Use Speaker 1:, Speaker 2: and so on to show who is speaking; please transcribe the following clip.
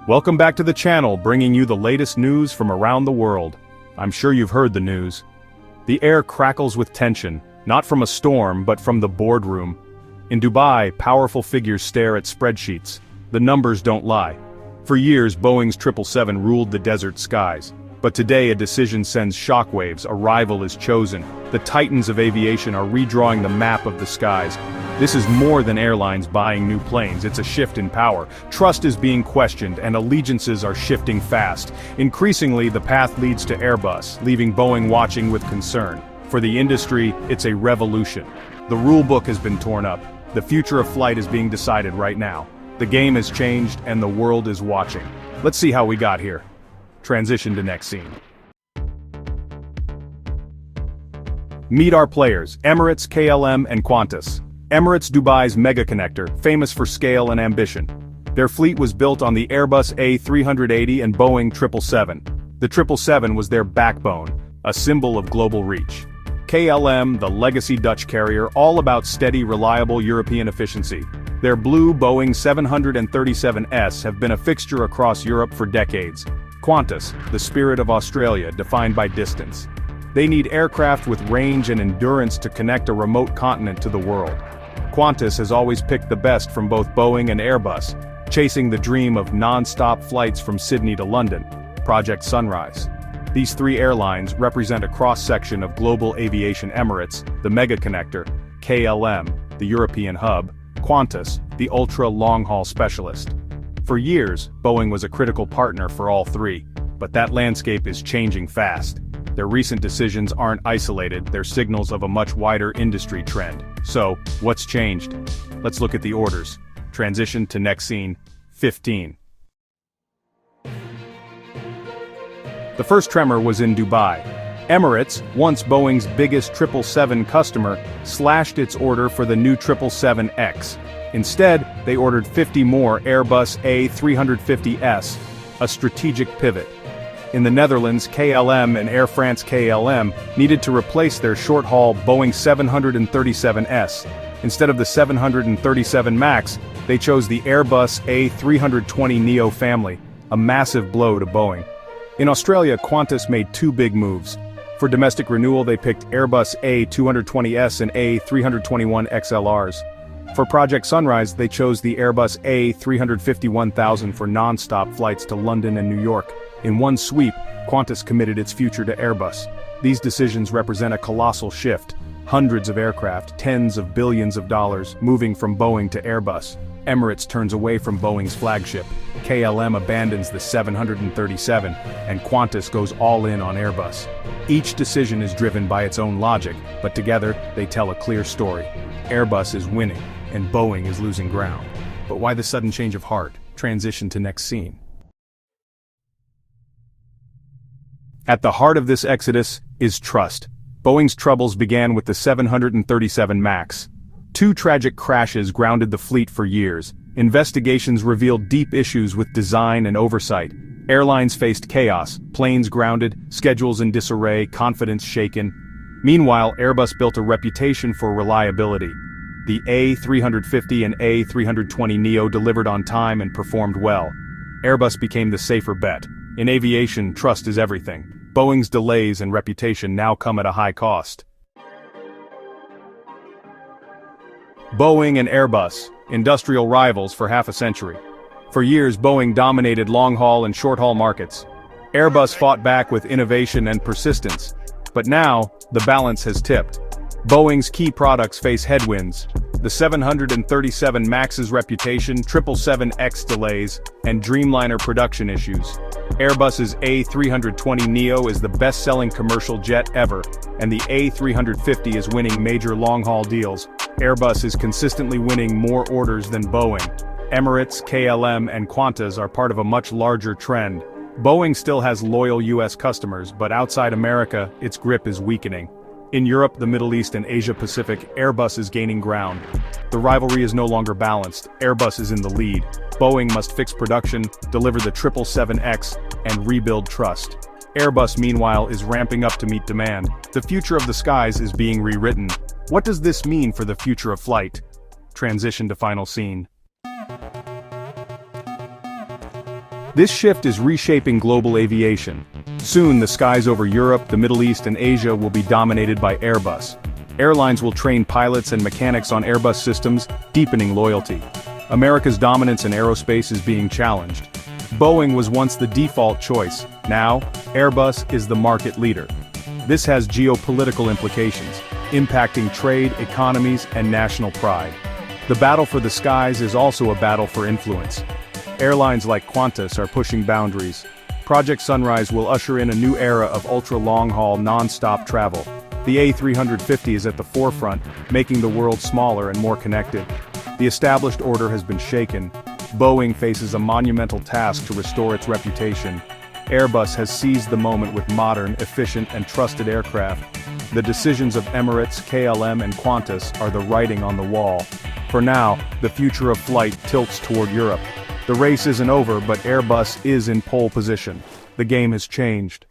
Speaker 1: Welcome back to the channel, bringing you the latest news from around the world. I'm sure you've heard the news. The air crackles with tension, not from a storm but from the boardroom. In Dubai, powerful figures stare at spreadsheets. The numbers don't lie. For years, Boeing's 777 ruled the desert skies. But today a decision sends shockwaves, a rival is chosen. The titans of aviation are redrawing the map of the skies. This is more than airlines buying new planes, it's a shift in power. Trust is being questioned and allegiances are shifting fast. Increasingly, the path leads to Airbus, leaving Boeing watching with concern. For the industry, it's a revolution. The rulebook has been torn up. The future of flight is being decided right now. The game has changed and the world is watching. Let's see how we got here. Transition to next scene. Meet our players, Emirates, KLM, and Qantas. Emirates, Dubai's mega connector, famous for scale and ambition. Their fleet was built on the Airbus A380 and Boeing 777. The 777 was their backbone, a symbol of global reach. KLM, the legacy Dutch carrier, all about steady, reliable European efficiency. Their blue Boeing 737s have been a fixture across Europe for decades. Qantas, the spirit of Australia, defined by distance. They need aircraft with range and endurance to connect a remote continent to the world. Qantas has always picked the best from both Boeing and Airbus, chasing the dream of non-stop flights from Sydney to London, Project Sunrise. These three airlines represent a cross-section of global aviation. Emirates, the mega connector, KLM, the European hub, Qantas, the ultra-long-haul specialist. For years, Boeing was a critical partner for all three, but that landscape is changing fast. Their recent decisions aren't isolated, they're signals of a much wider industry trend. So, what's changed? Let's look at the orders. Transition to next scene, 15. The first tremor was in Dubai. Emirates, once Boeing's biggest 777 customer, slashed its order for the new 777X. Instead, they ordered 50 more Airbus A350s, a strategic pivot. In the Netherlands, KLM and Air France KLM needed to replace their short-haul Boeing 737s. Instead of the 737 MAX, they chose the Airbus A320neo family, a massive blow to Boeing. In Australia, Qantas made two big moves. For domestic renewal, they picked Airbus A220s and A321XLRs. For Project Sunrise, they chose the Airbus A350-1000 for non-stop flights to London and New York. In one sweep, Qantas committed its future to Airbus. These decisions represent a colossal shift. Hundreds of aircraft, tens of billions of dollars, moving from Boeing to Airbus. Emirates turns away from Boeing's flagship. KLM abandons the 737, and Qantas goes all in on Airbus. Each decision is driven by its own logic, but together, they tell a clear story. Airbus is winning, and Boeing is losing ground. But why the sudden change of heart? Transition to next scene. At the heart of this exodus is trust. Boeing's troubles began with the 737 MAX. Two tragic crashes grounded the fleet for years. Investigations revealed deep issues with design and oversight. Airlines faced chaos, planes grounded, schedules in disarray, confidence shaken. Meanwhile, Airbus built a reputation for reliability. The A350 and A320neo delivered on time and performed well. Airbus became the safer bet. In aviation, trust is everything. Boeing's delays and reputation now come at a high cost. Boeing and Airbus, industrial rivals for half a century. For years, Boeing dominated long-haul and short-haul markets. Airbus fought back with innovation and persistence. But now, the balance has tipped. Boeing's key products face headwinds. The 737 MAX's reputation, 777X delays, and Dreamliner production issues. Airbus's A320neo is the best-selling commercial jet ever, and the A350 is winning major long-haul deals. Airbus is consistently winning more orders than Boeing. Emirates, KLM, and Qantas are part of a much larger trend. Boeing still has loyal US customers, but outside America, its grip is weakening. In Europe, the Middle East, and Asia-Pacific, Airbus is gaining ground. The rivalry is no longer balanced. Airbus is in the lead. Boeing must fix production, deliver the 777X, and rebuild trust. Airbus, meanwhile, is ramping up to meet demand. The future of the skies is being rewritten. What does this mean for the future of flight? Transition to final scene. This shift is reshaping global aviation. Soon, the skies over Europe, the Middle East and Asia will be dominated by Airbus. Airlines will train pilots and mechanics on Airbus systems, deepening loyalty. America's dominance in aerospace is being challenged. Boeing was once the default choice. Now, Airbus is the market leader. This has geopolitical implications, impacting trade, economies, and national pride. The battle for the skies is also a battle for influence. Airlines like Qantas are pushing boundaries. Project Sunrise will usher in a new era of ultra-long-haul, non-stop travel. The A350 is at the forefront, making the world smaller and more connected. The established order has been shaken. Boeing faces a monumental task to restore its reputation. Airbus has seized the moment with modern, efficient, and trusted aircraft. The decisions of Emirates, KLM, and Qantas are the writing on the wall. For now, the future of flight tilts toward Europe. The race isn't over, but Airbus is in pole position. The game has changed.